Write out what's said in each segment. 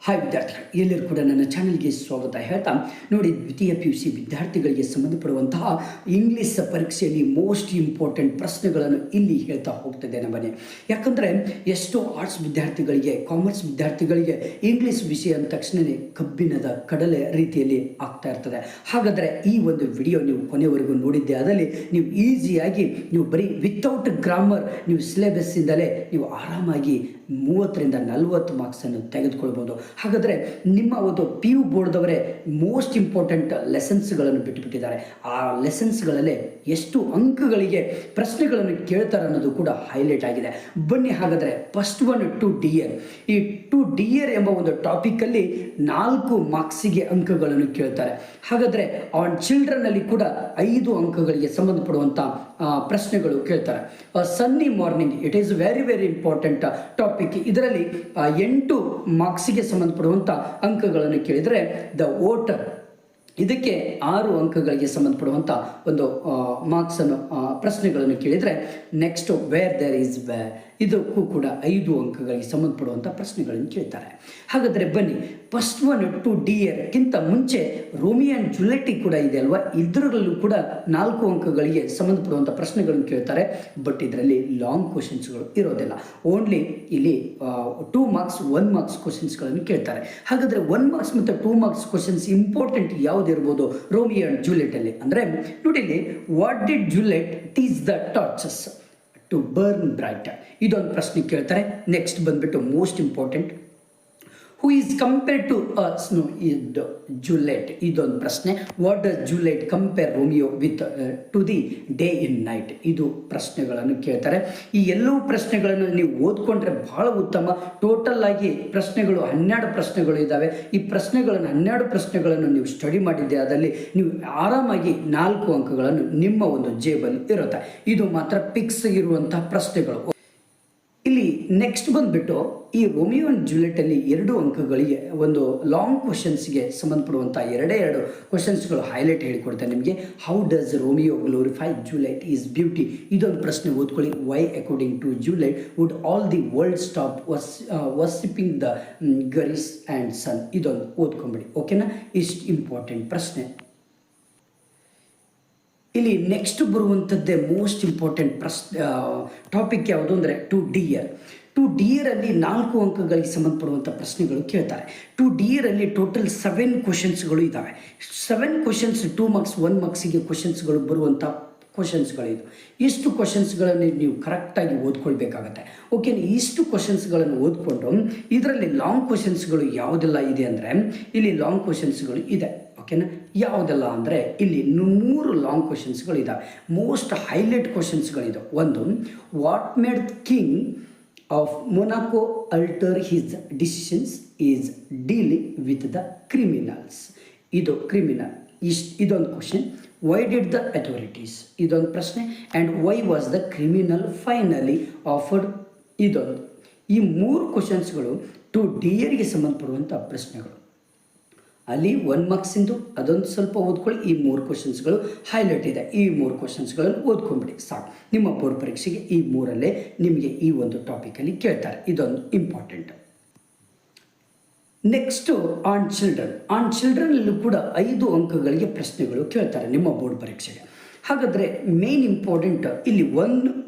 Hi ವಿದ್ಯಾರ್ಥಿಗಳು, ಎಲ್ಲರೂ ಕೂಡ ನನ್ನ ಚಾನಲ್ಗೆ ಸ್ವಾಗತ ಹೇಳ್ತಾ ನೋಡಿ, ದ್ವಿತೀಯ PUC ವಿದ್ಯಾರ್ಥಿಗಳಿಗೆ ಸಂಬಂಧಪಡುವಂತಹ ಇಂಗ್ಲೀಷ್ ಪರೀಕ್ಷೆಯಲ್ಲಿ ಮೋಸ್ಟ್ ಇಂಪಾರ್ಟೆಂಟ್ ಪ್ರಶ್ನೆಗಳನ್ನು ಇಲ್ಲಿ ಹೇಳ್ತಾ ಹೋಗ್ತಿದ್ದೇನೆ ಬನ್ನಿ. ಯಾಕಂದರೆ ಎಷ್ಟೋ ಆರ್ಟ್ಸ್ ವಿದ್ಯಾರ್ಥಿಗಳಿಗೆ, ಕಾಮರ್ಸ್ ವಿದ್ಯಾರ್ಥಿಗಳಿಗೆ ಇಂಗ್ಲೀಷ್ ವಿಷಯ ಅಂದ ತಕ್ಷಣವೇ ಕಬ್ಬಿಣದ ಕಡಲೆ ರೀತಿಯಲ್ಲಿ ಆಗ್ತಾ ಇರ್ತದೆ. ಹಾಗಾದರೆ ಈ ಒಂದು ವಿಡಿಯೋ ನೀವು ಕೊನೆವರೆಗೂ ನೋಡಿದ್ದೆ ಆದಲ್ಲಿ ನೀವು ಈಸಿಯಾಗಿ ನೀವು ಬರೀ ವಿತೌಟ್ ಗ್ರಾಮರ್ ನೀವು ಸಿಲೆಬಸ್ಸಿಂದಲೇ ನೀವು ಆರಾಮಾಗಿ 30ರಿಂದ 40 ಮಾರ್ಕ್ಸನ್ನು ತೆಗೆದುಕೊಳ್ಬೋದು. ಹಾಗಾದರೆ ನಿಮ್ಮ ಒಂದು PU ಬೋರ್ಡ್ದವರೇ ಮೋಸ್ಟ್ ಇಂಪಾರ್ಟೆಂಟ್ ಲೆಸನ್ಸ್ಗಳನ್ನು ಬಿಟ್ಟುಬಿಟ್ಟಿದ್ದಾರೆ. ಆ ಲೆಸನ್ಸ್ಗಳಲ್ಲೇ ಎಷ್ಟು ಅಂಕಗಳಿಗೆ ಪ್ರಶ್ನೆಗಳನ್ನು ಕೇಳ್ತಾರೆ ಅನ್ನೋದು ಕೂಡ ಹೈಲೈಟ್ ಆಗಿದೆ. ಬನ್ನಿ ಹಾಗಾದರೆ ಫಸ್ಟ್ ಒನ್ ಟು ಡಿಯರ್. ಈ ಟು ಡಿಯರ್ ಎಂಬ ಒಂದು ಟಾಪಿಕಲ್ಲಿ 4 ಮಾರ್ಕ್ಸಿಗೆ ಅಂಕಗಳನ್ನು ಕೇಳ್ತಾರೆ. ಹಾಗಾದರೆ ಆನ್ ಚಿಲ್ಡ್ರನ್ನಲ್ಲಿ ಕೂಡ 5 ಅಂಕಗಳಿಗೆ ಸಂಬಂಧಪಡುವಂಥ ಪ್ರಶ್ನೆಗಳು ಕೇಳ್ತಾರೆ. ಸನ್ನಿ morning, it is very very important topic. ಇದರಲ್ಲಿ 8 ಮಾರ್ಕ್ಸಿಗೆ ಸಂಬಂಧಪಡುವಂಥ ಅಂಕಗಳನ್ನು ಕೇಳಿದರೆ ದ ವೋಟರ್, ಇದಕ್ಕೆ 6 ಅಂಕಗಳಿಗೆ ಸಂಬಂಧಪಡುವಂಥ ಒಂದು ಮಾರ್ಕ್ಸನ್ನು ಪ್ರಶ್ನೆಗಳನ್ನು ಕೇಳಿದರೆ next where there is where, ಇದಕ್ಕೂ ಕೂಡ 5 ಅಂಕಗಳಿಗೆ ಸಂಬಂಧಪಡುವಂಥ ಪ್ರಶ್ನೆಗಳನ್ನು ಕೇಳ್ತಾರೆ. ಹಾಗಾದರೆ ಬನ್ನಿ, ಫಸ್ಟ್ ಒನ್ ಟು ಡಿಯರ್ಗಿಂತ ಮುಂಚೆ ರೋಮಿಯೋ ಆ್ಯಂಡ್ ಜೂಲಿಯೆಟ್ ಕೂಡ ಇದೆ ಅಲ್ವಾ, ಇದರಲ್ಲೂ ಕೂಡ 4 ಅಂಕಗಳಿಗೆ ಸಂಬಂಧಪಡುವಂಥ ಪ್ರಶ್ನೆಗಳನ್ನು ಕೇಳ್ತಾರೆ. ಬಟ್ ಇದರಲ್ಲಿ ಲಾಂಗ್ ಕ್ವಶನ್ಸ್ಗಳು ಇರೋದಿಲ್ಲ. ಓನ್ಲಿ ಇಲ್ಲಿ 2 ಮಾರ್ಕ್ಸ್ 1 ಮಾರ್ಕ್ಸ್ ಕ್ವಶನ್ಸ್ಗಳನ್ನು ಕೇಳ್ತಾರೆ. ಹಾಗಾದರೆ 1 ಮಾರ್ಕ್ಸ್ ಮತ್ತು 2 ಮಾರ್ಕ್ಸ್ ಕ್ವಶನ್ಸ್ ಇಂಪಾರ್ಟೆಂಟ್ ಯಾವುದಿರ್ಬೋದು ರೋಮಿಯೋ ಆ್ಯಂಡ್ ಜೂಲಿಯೆಟಲ್ಲಿ ಅಂದರೆ ನೋಡಿ, what did Juliet teach the torches to burn bright, ಇದೊಂದು ಪ್ರಶ್ನೆ ಕೇಳ್ತಾರೆ. ನೆಕ್ಸ್ಟ್ ಬಂದ್ಬಿಟ್ಟು most important, who is compare to snow with Juliet, ಇದೊಂದು ಪ್ರಶ್ನೆ. What does Juliet compare Romeo with to the day in night, ಇದು ಪ್ರಶ್ನೆಗಳನ್ನು ಕೇಳ್ತಾರೆ. ಈ ಎಲ್ಲವೂ ಪ್ರಶ್ನೆಗಳನ್ನು ನೀವು ಓದ್ಕೊಂಡ್ರೆ ಬಹಳ ಉತ್ತಮ. ಟೋಟಲ್ ಆಗಿ ಪ್ರಶ್ನೆಗಳು 12 ಪ್ರಶ್ನೆಗಳು ಇದ್ದಾವೆ. ಈ ಪ್ರಶ್ನೆಗಳನ್ನು 12 ಪ್ರಶ್ನೆಗಳನ್ನು ನೀವು ಸ್ಟಡಿ ಮಾಡಿದ್ದೆ ಅದರಲ್ಲಿ ನೀವು ಆರಾಮಾಗಿ 4 ಅಂಕಗಳನ್ನು ನಿಮ್ಮ ಒಂದು ಜೇಬಲ್ಲಿ ಇರುತ್ತೆ. ಇದು ಮಾತ್ರ ಫಿಕ್ಸ್ ಇರುವಂತಹ ಪ್ರಶ್ನೆಗಳು. ಇಲ್ಲಿ ನೆಕ್ಸ್ಟ್ ಬಂದುಬಿಟ್ಟು ಈ ರೋಮಿಯೋ ಆ್ಯಂಡ್ ಜೂಲಿಯೆಟಲ್ಲಿ 2 ಅಂಕಗಳಿಗೆ ಒಂದು ಲಾಂಗ್ ಕ್ವಶನ್ಸ್ಗೆ ಸಂಬಂಧಪಡುವಂಥ 2 ಕ್ವಶನ್ಸ್ಗಳು ಹೈಲೈಟ್ ಹೇಳಿಕೊಡ್ತಾರೆ ನಿಮಗೆ. How does Romeo glorify Juliet is beauty, ಇದೊಂದು ಪ್ರಶ್ನೆ ಓದ್ಕೊಳ್ಳಿ. Why according to Juliet would all the world stop worshipping the garish and sun, ಇದೊಂದು ಓದ್ಕೊಂಬಿಡಿ. ಓಕೆನಾ, ಇಷ್ಟು ಇಂಪಾರ್ಟೆಂಟ್ ಪ್ರಶ್ನೆ. ಇಲ್ಲಿ ನೆಕ್ಸ್ಟ್ ಬರುವಂಥದ್ದೇ ಮೋಸ್ಟ್ ಇಂಪಾರ್ಟೆಂಟ್ ಟಾಪಿಕ್ ಯಾವುದು ಅಂದರೆ ಟು ಡಿಯರ್. ಟು ಡಿಯರಲ್ಲಿ 4 ಅಂಕಗಳಿಗೆ ಸಂಬಂಧಪಡುವಂಥ ಪ್ರಶ್ನೆಗಳು ಕೇಳ್ತಾರೆ. ಟು ಡಿಯರಲ್ಲಿ ಟೋಟಲ್ 7 ಕ್ವಶನ್ಸ್ಗಳು ಇದ್ದಾವೆ. 7 ಕ್ವಶನ್ಸ್ 2 ಮಾರ್ಕ್ಸ್ 1 ಮಾರ್ಕ್ಸಿಗೆ ಕ್ವಶನ್ಸ್ಗಳು ಬರುವಂಥ ಕ್ವಶನ್ಸ್ಗಳಿದು. ಇಷ್ಟು ಕ್ವಶನ್ಸ್ಗಳನ್ನು ನೀವು ಕರೆಕ್ಟಾಗಿ ಓದ್ಕೊಳ್ಬೇಕಾಗತ್ತೆ. ಓಕೆ, ಇಷ್ಟು ಕ್ವಶನ್ಸ್ಗಳನ್ನು ಓದ್ಕೊಂಡು ಇದರಲ್ಲಿ ಲಾಂಗ್ ಕ್ವಶನ್ಸ್ಗಳು ಯಾವುದೆಲ್ಲ ಇದೆ ಅಂದರೆ ಇಲ್ಲಿ ಲಾಂಗ್ ಕ್ವಶನ್ಸ್ಗಳು ಇದೆ. ಓಕೆನಾ, ಯಾವುದೆಲ್ಲ ಅಂದರೆ ಇಲ್ಲಿ 3 ಲಾಂಗ್ ಕ್ವಶನ್ಸ್ಗಳು ಇದ್ದಾವೆ. ಮೋಸ್ಟ್ ಹೈಲೈಟ್ ಕ್ವಶನ್ಸ್ಗಳಿದೆ. ಒಂದು, what made the king of Monaco alter his decisions is dealing with the criminals, ಇದು ಕ್ರಿಮಿನಲ್. ಇದೊಂದು question. Why did the authorities, ಇದೊಂದು ಪ್ರಶ್ನೆ. And why was the criminal finally offered, ಇದೊಂದು. ಈ 3 ಕ್ವಶನ್ಸ್ಗಳು ಟು ಡಿಯರ್ಗೆ ಸಂಬಂಧಪಡುವಂಥ ಪ್ರಶ್ನೆಗಳು. ಅಲ್ಲಿ 1 ಮಾರ್ಕ್ಸಿಂದು ಅದೊಂದು ಸ್ವಲ್ಪ ಓದ್ಕೊಳ್ಳಿ. ಈ 3 ಕ್ವಶನ್ಸ್ಗಳು ಹೈಲೈಟ್ ಇದೆ. ಈ 3 ಕ್ವಶನ್ಸ್ಗಳನ್ನು ಓದ್ಕೊಂಬಿಡಿ ಸಾಕು. ನಿಮ್ಮ ಬೋರ್ಡ್ ಪರೀಕ್ಷೆಗೆ ಈ 3ರಲ್ಲೇ ನಿಮಗೆ ಈ ಒಂದು ಟಾಪಿಕಲ್ಲಿ ಕೇಳ್ತಾರೆ. ಇದೊಂದು ಇಂಪಾರ್ಟೆಂಟ್. ನೆಕ್ಸ್ಟು ಆನ್ ಚಿಲ್ಡ್ರನ್ನಲ್ಲೂ ಕೂಡ 5 ಅಂಕಗಳಿಗೆ ಪ್ರಶ್ನೆಗಳು ಕೇಳ್ತಾರೆ ನಿಮ್ಮ ಬೋರ್ಡ್ ಪರೀಕ್ಷೆಗೆ. ಹಾಗಾದರೆ ಮೇನ್ ಇಂಪಾರ್ಟೆಂಟ್ ಇಲ್ಲಿ 1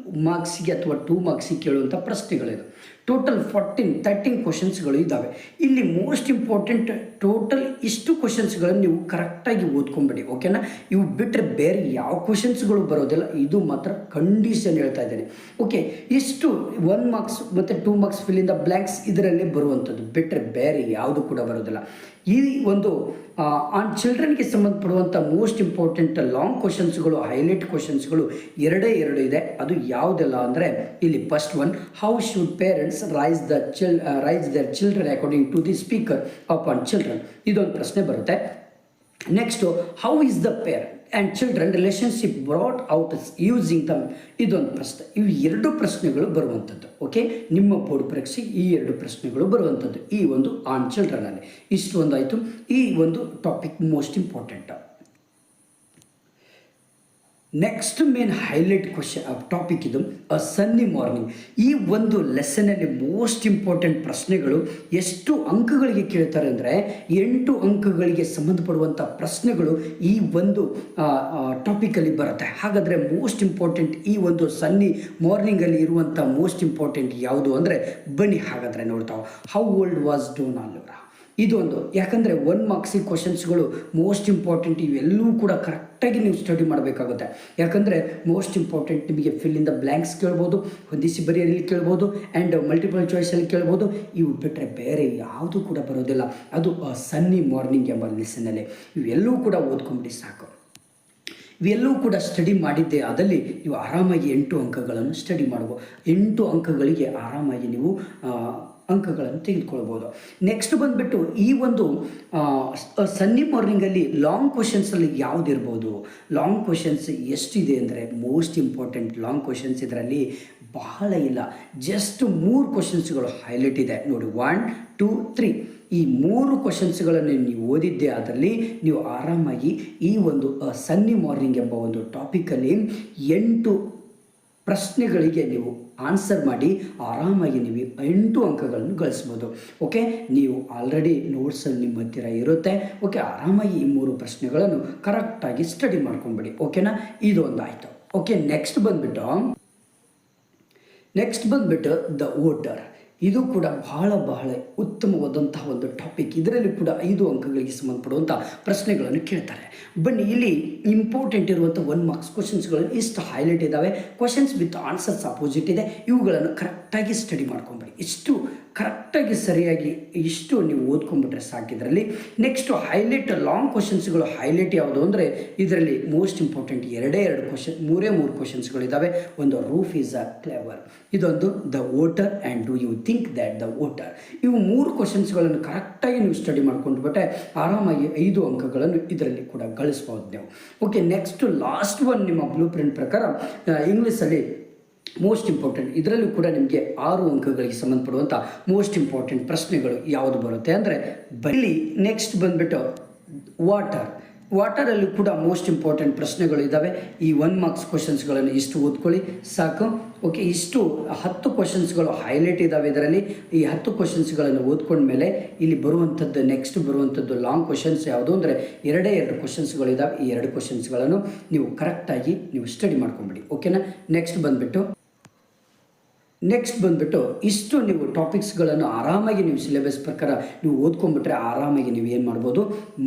ಮಾರ್ಕ್ಸಿಗೆ ಅಥವಾ 2 ಮಾರ್ಕ್ಸಿಗೆ ಕೇಳುವಂಥ ಪ್ರಶ್ನೆಗಳಿದೆ. ಟೋಟಲ್ 13 ಕ್ವಶನ್ಸ್ಗಳು ಇದ್ದಾವೆ. ಇಲ್ಲಿ ಮೋಸ್ಟ್ ಇಂಪಾರ್ಟೆಂಟ್ ಟೋಟಲ್ ಇಷ್ಟು ಕ್ವಶನ್ಸ್ಗಳನ್ನು ನೀವು ಕರೆಕ್ಟಾಗಿ ಓದ್ಕೊಂಬಿಡಿ. ಓಕೆನಾ, ಇವು ಬಿಟ್ಟರೆ ಬೇರೆ ಯಾವ ಕ್ವಶನ್ಸ್ಗಳು ಬರೋದಿಲ್ಲ, ಇದು ಮಾತ್ರ ಕಂಡೀಷನ್ ಹೇಳ್ತಾ ಇದ್ದೇನೆ. ಓಕೆ, ಇಷ್ಟು 1 ಮಾರ್ಕ್ಸ್ ಮತ್ತು 2 marks fill in the blanks ಇದರಲ್ಲೇ ಬರುವಂಥದ್ದು, ಬಿಟ್ಟರೆ ಬೇರೆ ಯಾವುದು ಕೂಡ ಬರೋದಿಲ್ಲ. ಈ ಒಂದು ಆನ್ ಚಿಲ್ಡ್ರನ್ಗೆ ಸಂಬಂಧಪಡುವಂಥ ಮೋಸ್ಟ್ ಇಂಪಾರ್ಟೆಂಟ್ ಲಾಂಗ್ ಕ್ವಶನ್ಸ್ಗಳು, ಹೈಲೈಟ್ ಕ್ವಶನ್ಸ್ಗಳು 2 ಇದೆ. ಅದು ಯಾವುದೆಲ್ಲ ಅಂದರೆ ಇಲ್ಲಿ first one, how should parents raise their children according to the speaker upon children, ಇದೊಂದು ಪ್ರಶ್ನೆ ಬರುತ್ತೆ. Next, how is the parent and children relationship brought out using them, ಇದೊಂದು ಪ್ರಶ್ನೆ. ಇವು 2 ಪ್ರಶ್ನೆಗಳು ಬರುವಂಥದ್ದು. ಓಕೆ, ನಿಮ್ಮ ಬೋರ್ಡ್ ಪರೀಕ್ಷೆ ಈ 2 ಪ್ರಶ್ನೆಗಳು ಬರುವಂಥದ್ದು ಈ ಒಂದು ಆನ್ ಚಿಲ್ಡ್ರನಲ್ಲಿ. ಇಷ್ಟು ಒಂದಾಯಿತು. ಈ ಒಂದು topic most important. Next main highlight topic ಇದು ಸನ್ನಿ ಮಾರ್ನಿಂಗ್. ಈ ಒಂದು ಲೆಸನಲ್ಲಿ ಮೋಸ್ಟ್ ಇಂಪಾರ್ಟೆಂಟ್ ಪ್ರಶ್ನೆಗಳು ಎಷ್ಟು ಅಂಕಗಳಿಗೆ ಕೇಳ್ತಾರೆ ಅಂದರೆ 8 ಅಂಕಗಳಿಗೆ ಸಂಬಂಧಪಡುವಂಥ ಪ್ರಶ್ನೆಗಳು ಈ ಒಂದು ಟಾಪಿಕಲ್ಲಿ ಬರುತ್ತೆ. ಹಾಗಾದರೆ ಮೋಸ್ಟ್ ಇಂಪಾರ್ಟೆಂಟ್ ಈ ಒಂದು ಸನ್ನಿ ಮಾರ್ನಿಂಗಲ್ಲಿ ಇರುವಂಥ ಮೋಸ್ಟ್ ಇಂಪಾರ್ಟೆಂಟ್ ಯಾವುದು ಅಂದರೆ ಬನ್ನಿ ಹಾಗಾದರೆ ನೋಡ್ತಾವೆ. ಹೌ ಓಲ್ಡ್ ವಾಸ್ ಡೊನಾಲ್ಡ್ ಅವರ ಇದೊಂದು, ಯಾಕಂದರೆ 1 ಮಾರ್ಕ್ಸಿಗೆ ಕ್ವಶನ್ಸ್ಗಳು ಮೋಸ್ಟ್ ಇಂಪಾರ್ಟೆಂಟ್ ಇವೆಲ್ಲವೂ ಕೂಡ ಕರೆಕ್ಟಾಗಿ ನೀವು ಸ್ಟಡಿ ಮಾಡಬೇಕಾಗುತ್ತೆ. ಯಾಕಂದರೆ ಮೋಸ್ಟ್ ಇಂಪಾರ್ಟೆಂಟ್ ನಿಮಗೆ ಫಿಲ್ ಇನ್ ದ ಬ್ಲ್ಯಾಂಕ್ಸ್ ಕೇಳ್ಬೋದು, ಹೊಂದಿಸಿ ಬರೆಯಲ್ಲಿ ಕೇಳ್ಬೋದು, ಆ್ಯಂಡ್ ಮಲ್ಟಿಪಲ್ ಚಾಯ್ಸಲ್ಲಿ ಕೇಳ್ಬೋದು. ಇವು ಬಿಟ್ಟರೆ ಬೇರೆ ಯಾವುದೂ ಕೂಡ ಬರೋದಿಲ್ಲ. ಅದು ಸನ್ನಿ ಮಾರ್ನಿಂಗ್ ಎಂಬ ಲೆಸನ್ನಲ್ಲಿ ಇವೆಲ್ಲವೂ ಕೂಡ ಓದ್ಕೊಂಬಿಡಿ ಸಾಕು. ಇವೆಲ್ಲವೂ ಕೂಡ ಸ್ಟಡಿ ಮಾಡಿದ್ದೆ ಆದಲ್ಲಿ ನೀವು ಆರಾಮಾಗಿ 8 ಅಂಕಗಳನ್ನು ಸ್ಟಡಿ ಮಾಡ್ಬೋದು. 8 ಅಂಕಗಳಿಗೆ ಆರಾಮಾಗಿ ನೀವು ಅಂಕಗಳನ್ನು ತೆಗೆದುಕೊಳ್ಬೋದು. ನೆಕ್ಸ್ಟ್ ಬಂದುಬಿಟ್ಟು ಈ ಒಂದು ಸನ್ನಿ ಮಾರ್ನಿಂಗಲ್ಲಿ ಲಾಂಗ್ ಕ್ವಶನ್ಸಲ್ಲಿ ಯಾವುದಿರ್ಬೋದು, ಲಾಂಗ್ ಕ್ವಶನ್ಸ್ ಎಷ್ಟಿದೆ ಅಂದರೆ ಮೋಸ್ಟ್ ಇಂಪಾರ್ಟೆಂಟ್ ಲಾಂಗ್ ಕ್ವಶನ್ಸ್ ಇದರಲ್ಲಿ ಬಹಳ ಇಲ್ಲ. ಜಸ್ಟ್ 3 ಕ್ವಶನ್ಸ್ಗಳು ಹೈಲೈಟ್ ಇದೆ ನೋಡಿ, 1, 2, 3. ಈ 3 ಕ್ವಶನ್ಸ್ಗಳನ್ನು ನೀವು ಓದಿದ್ದೆ ಅದರಲ್ಲಿ ನೀವು ಆರಾಮಾಗಿ ಈ ಒಂದು ಸನ್ನಿ ಮಾರ್ನಿಂಗ್ ಎಂಬ ಒಂದು ಟಾಪಿಕಲ್ಲಿ 8 ಪ್ರಶ್ನೆಗಳಿಗೆ ನೀವು ಆನ್ಸರ್ ಮಾಡಿ ಆರಾಮಾಗಿ ನೀವು 8 ಅಂಕಗಳನ್ನು ಗಳಿಸ್ಬೋದು. ಓಕೆ, ನೀವು ಆಲ್ರೆಡಿ ನೋಟ್ಸಲ್ಲಿ ನಿಮ್ಮ ಹತ್ತಿರ ಇರುತ್ತೆ. ಓಕೆ, ಆರಾಮಾಗಿ ಈ 3 ಪ್ರಶ್ನೆಗಳನ್ನು ಕರೆಕ್ಟಾಗಿ ಸ್ಟಡಿ ಮಾಡ್ಕೊಂಡ್ಬಿಡಿ. ಓಕೆನಾ, ಇದೊಂದು ಆಯಿತು. ಓಕೆ, ನೆಕ್ಸ್ಟ್ ಬಂದುಬಿಟ್ಟು ದ ವೋಟರ್. ಇದು ಕೂಡ ಬಹಳ ಉತ್ತಮವಾದಂತಹ ಒಂದು ಟಾಪಿಕ್. ಇದರಲ್ಲಿ ಕೂಡ 5 ಅಂಕಗಳಿಗೆ ಸಂಬಂಧಪಡುವಂಥ ಪ್ರಶ್ನೆಗಳನ್ನು ಕೇಳ್ತಾರೆ. ಬನ್ನಿ, ಇಲ್ಲಿ ಇಂಪಾರ್ಟೆಂಟ್ ಇರುವಂಥ 1 ಮಾರ್ಕ್ಸ್ ಕ್ವಶನ್ಸ್ಗಳು ಇಷ್ಟು ಹೈಲೈಟ್ ಇದ್ದಾವೆ. ಕ್ವಶನ್ಸ್ ವಿತ್ ಆನ್ಸರ್ಸ್ ಅಪೋಸಿಟ್ ಇದೆ. ಇವುಗಳನ್ನು ಕರೆಕ್ಟಾಗಿ ಸ್ಟಡಿ ಮಾಡ್ಕೊಂಬಿಡಿ. ಇಷ್ಟು ಕರೆಕ್ಟಾಗಿ ಸರಿಯಾಗಿ ಇಷ್ಟು ನೀವು ಓದ್ಕೊಂಡ್ಬಿಟ್ರೆ ಸಾಕಿದ್ರಲ್ಲಿ. ನೆಕ್ಸ್ಟು ಹೈಲೈಟ್ ಲಾಂಗ್ ಕ್ವಶನ್ಸ್ಗಳು ಹೈಲೈಟ್ ಯಾವುದು ಅಂದರೆ ಇದರಲ್ಲಿ ಮೋಸ್ಟ್ ಇಂಪಾರ್ಟೆಂಟ್ 3 ಕ್ವಶನ್ಸ್ಗಳಿದ್ದಾವೆ. ಒಂದು ರೂಫ್ ಈಸ್ ಅ ಕ್ಲೇವರ್, ಇದೊಂದು the voter and do you think that the voter. ಇವು 3 ಕ್ವಶನ್ಸ್ಗಳನ್ನು ಕರೆಕ್ಟಾಗಿ ನೀವು ಸ್ಟಡಿ ಮಾಡ್ಕೊಂಡ್ಬಿಟ್ಟೆ ಆರಾಮಾಗಿ 5 ಅಂಕಗಳನ್ನು ಇದರಲ್ಲಿ ಕೂಡ ಗಳಿಸ್ಬೋದು ನೀವು. ಓಕೆ, ನೆಕ್ಸ್ಟ್ ಲಾಸ್ಟ್ ಒನ್ ನಿಮ್ಮ ಬ್ಲೂ ಪ್ರಿಂಟ್ ಪ್ರಕಾರ ಇಂಗ್ಲೀಷಲ್ಲಿ ಮೋಸ್ಟ್ ಇಂಪಾರ್ಟೆಂಟ್. ಇದರಲ್ಲೂ ಕೂಡ ನಿಮಗೆ 6 ಅಂಕಗಳಿಗೆ ಸಂಬಂಧಪಡುವಂಥ ಮೋಸ್ಟ್ ಇಂಪಾರ್ಟೆಂಟ್ ಪ್ರಶ್ನೆಗಳು ಯಾವುದು ಬರುತ್ತೆ ಅಂದರೆ ಇಲ್ಲಿ ನೆಕ್ಸ್ಟ್ ಬಂದುಬಿಟ್ಟು ವಾಟರಲ್ಲಿ ಕೂಡ ಮೋಸ್ಟ್ ಇಂಪಾರ್ಟೆಂಟ್ ಪ್ರಶ್ನೆಗಳು ಇದ್ದಾವೆ. ಈ 1 ಮಾರ್ಕ್ಸ್ ಕ್ವಶನ್ಸ್ಗಳನ್ನು ಇಷ್ಟು ಓದ್ಕೊಳ್ಳಿ ಸಾಕು. ಓಕೆ, ಇಷ್ಟು 10 ಕ್ವಶನ್ಸ್ಗಳು ಹೈಲೈಟ್ ಇದ್ದಾವೆ. ಇದರಲ್ಲಿ ಈ 10 ಕ್ವಶನ್ಸ್ಗಳನ್ನು ಓದ್ಕೊಂಡ್ಮೇಲೆ ಇಲ್ಲಿ ಬರುವಂಥದ್ದು ನೆಕ್ಸ್ಟ್ ಬರುವಂಥದ್ದು ಲಾಂಗ್ ಕ್ವಶನ್ಸ್ ಯಾವುದು ಅಂದರೆ 2 ಕ್ವಶನ್ಸ್ಗಳಿದ್ದಾವೆ. ಈ 2 ಕ್ವಶನ್ಸ್ಗಳನ್ನು ನೀವು ಕರೆಕ್ಟಾಗಿ ನೀವು ಸ್ಟಡಿ ಮಾಡ್ಕೊಂಬಿಡಿ. ಓಕೆನಾ, ನೆಕ್ಸ್ಟ್ ಬಂದುಬಿಟ್ಟು ಇಷ್ಟು ನೀವು ಟಾಪಿಕ್ಸ್ಗಳನ್ನು ಆರಾಮಾಗಿ ನೀವು ಸಿಲೆಬಸ್ ಪ್ರಕಾರ ನೀವು ಓದ್ಕೊಂಡ್ಬಿಟ್ರೆ ಆರಾಮಾಗಿ ನೀವು ಏನು ಮಾಡ್ಬೋದು,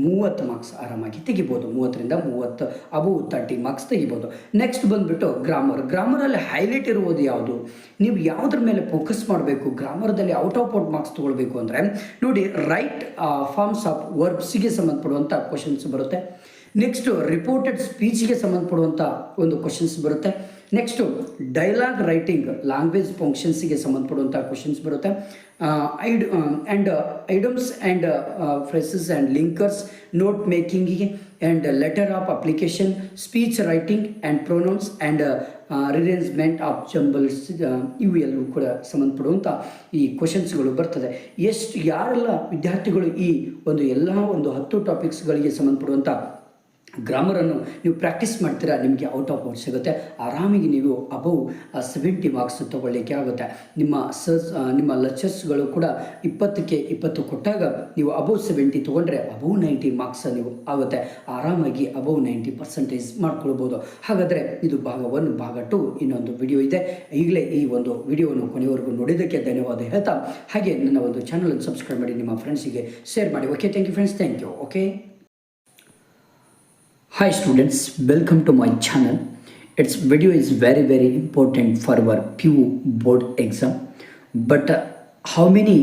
30 ಮಾರ್ಕ್ಸ್ ಆರಾಮಾಗಿ ತೆಗಿಬೋದು. 30ರಿಂದ 30 ಅಬೌವ್ 30 ಮಾರ್ಕ್ಸ್ ತೆಗಿಬೋದು. ನೆಕ್ಸ್ಟ್ ಬಂದುಬಿಟ್ಟು ಗ್ರಾಮರಲ್ಲಿ ಹೈಲೈಟ್ ಇರುವುದು ಯಾವುದು, ನೀವು ಯಾವುದ್ರ ಮೇಲೆ ಫೋಕಸ್ ಮಾಡಬೇಕು. ಗ್ರಾಮರ್ದಲ್ಲಿ ಔಟ್ ಮಾರ್ಕ್ಸ್ ತೊಗೊಳ್ಬೇಕು ಅಂದರೆ ನೋಡಿ, ರೈಟ್ ಫಾರ್ಮ್ಸ್ ಆಫ್ ವರ್ಬ್ಸಿಗೆ ಸಂಬಂಧಪಡುವಂಥ ಕ್ವಶನ್ಸ್ ಬರುತ್ತೆ. ನೆಕ್ಸ್ಟು ರಿಪೋರ್ಟೆಡ್ ಸ್ಪೀಚ್ಗೆ ಸಂಬಂಧಪಡುವಂಥ ಒಂದು ಕ್ವಶನ್ಸ್ ಬರುತ್ತೆ. ನೆಕ್ಸ್ಟು ಡೈಲಾಗ್ ರೈಟಿಂಗ್ ಲ್ಯಾಂಗ್ವೇಜ್ ಫಂಕ್ಷನ್ಸಿಗೆ ಸಂಬಂಧಪಡುವಂಥ ಕ್ವಶನ್ಸ್ ಬರುತ್ತೆ. Idioms and phrases and linkers, note ಮೇಕಿಂಗಿಗೆ and letter of application, speech writing and pronouns and rearrangement of jumbles, ಇವು ಎಲ್ಲವೂ ಕೂಡ ಸಂಬಂಧಪಡುವಂಥ ಈ ಕ್ವಶನ್ಸ್ಗಳು ಬರ್ತದೆ. ಯಾರೆಲ್ಲ ವಿದ್ಯಾರ್ಥಿಗಳು ಈ ಒಂದು ಎಲ್ಲ ಒಂದು 10 ಟಾಪಿಕ್ಸ್ಗಳಿಗೆ ಸಂಬಂಧಪಡುವಂಥ ಗ್ರಾಮರನ್ನು ನೀವು ಪ್ರಾಕ್ಟೀಸ್ ಮಾಡ್ತೀರಾ, ನಿಮಗೆ ಔಟ್ ಆಫ್ ಔಟ್ ಸಿಗುತ್ತೆ. ಆರಾಮಾಗಿ ನೀವು ಅಬೌವ್ 70 ಮಾರ್ಕ್ಸ್ ತೊಗೊಳ್ಳಿಕ್ಕೆ ಆಗುತ್ತೆ. ನಿಮ್ಮ ಲೆಕ್ಚರ್ಸ್ಗಳು ಕೂಡ 20ಕ್ಕೆ 20 ಕೊಟ್ಟಾಗ ನೀವು ಅಬೌವ್ 70 ತೊಗೊಂಡ್ರೆ ಅಬೌವ್ 90 ಮಾರ್ಕ್ಸ್ ನೀವು ಆಗುತ್ತೆ. ಆರಾಮಾಗಿ ಅಬೌವ್ 90% ಮಾಡ್ಕೊಳ್ಬೋದು. ಹಾಗಾದರೆ ಇದು ಭಾಗ 1. ಭಾಗ 2 ಇನ್ನೊಂದು ವಿಡಿಯೋ ಇದೆ. ಈಗಲೇ ಈ ಒಂದು ವಿಡಿಯೋವನ್ನು ಕೊನೆಯವರೆಗೂ ನೋಡಿದ್ದಕ್ಕೆ ಧನ್ಯವಾದ ಹೇಳ್ತಾ, ಹಾಗೆ ನನ್ನ ಒಂದು ಚಾನಲನ್ನು ಸಬ್ಸ್ಕ್ರೈಬ್ ಮಾಡಿ, ನಿಮ್ಮ ಫ್ರೆಂಡ್ಸಿಗೆ ಶೇರ್ ಮಾಡಿ. Okay, thank you friends, thank you. Okay, hi students, welcome to my channel. Its video is very important for our PU board exam, but how many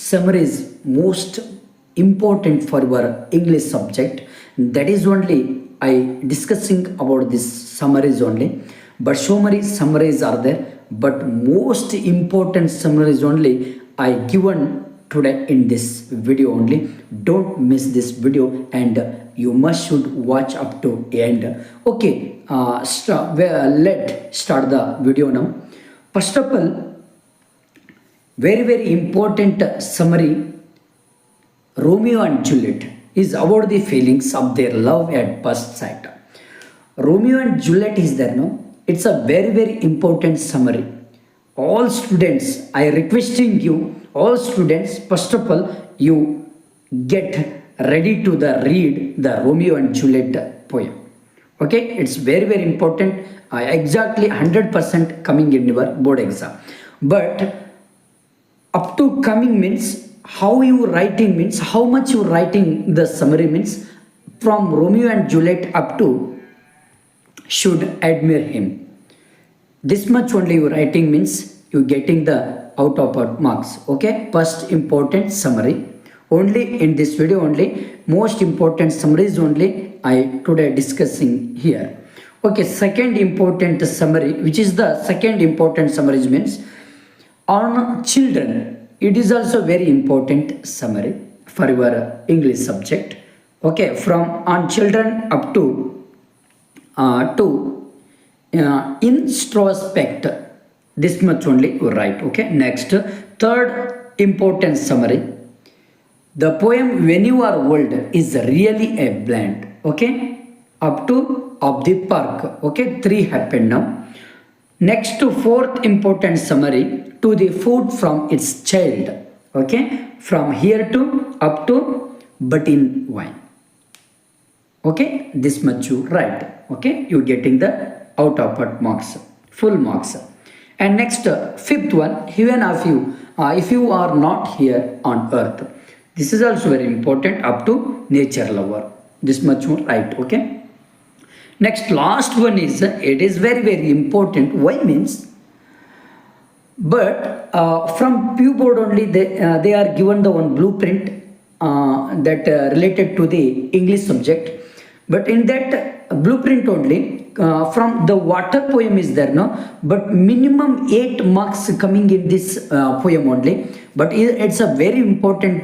summaries most important for our English subject, that is only I discussing about this summaries only. But so many summaries are there, but most important summaries only I given today in this video only. Don't miss this video and you must should watch up to end. Okay, let's start the video now. First of all, very important summary. Romeo and Juliet is about the feelings of their love at first sight. Romeo and Juliet is there, no? It's a very, very important summary. All students, I requesting you, all students, first of all, you get ready to the read the Romeo and Juliet poem. Okay, it's very, very important. Exactly 100% coming in your board exam. But up to coming means how you writing means how much you writing the summary means from Romeo and Juliet up to should admire him. This much only you writing means you getting the out of marks. Okay, first important summary. Only in this video only most important summaries only I today discussing here. Okay, second important summary, which is the second important summary means on children. It is also very important summary for your English subject. Okay, from on children up to introspect. This much only you write. Okay, next third important summary. The poem When You Are Old is really a blend. Okay, up to of the park. Okay, 3 happened now. Next to fourth important summary to the food from its child. Okay, from here to up to but in wine. Okay, this much you write. Okay, you getting the out of marks, full marks. And next fifth one, even if you are not here on earth. This is also very important up to nature lover. This much more right. Okay. Next last one is it is very, very important. Why means? But from Pew board only they are given the one blueprint that related to the English subject. But in that blueprint only from the water poem is there, no? But minimum 8 marks coming in this poem only. But it's a very important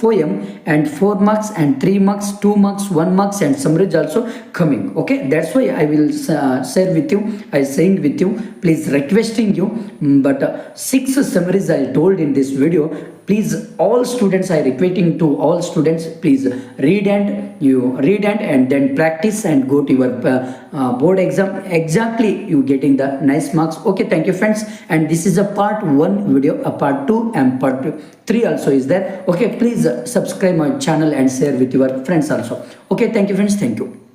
poem, and 4 marks and 3 marks, 2 marks, 1 marks, and summary is also coming. Okay, that's why I will share with you. I saying with you, please requesting you. But 6 summaries I told in this video. Please, all students, I requesting to all students, please read and then practice and go to your board exam. Exactly, you getting the nice marks. Okay, thank you friends. And this is a part 1 video, a part 2 and part 3 also is there. Okay, please subscribe my channel and share with your friends also. Okay, thank you friends. Thank you.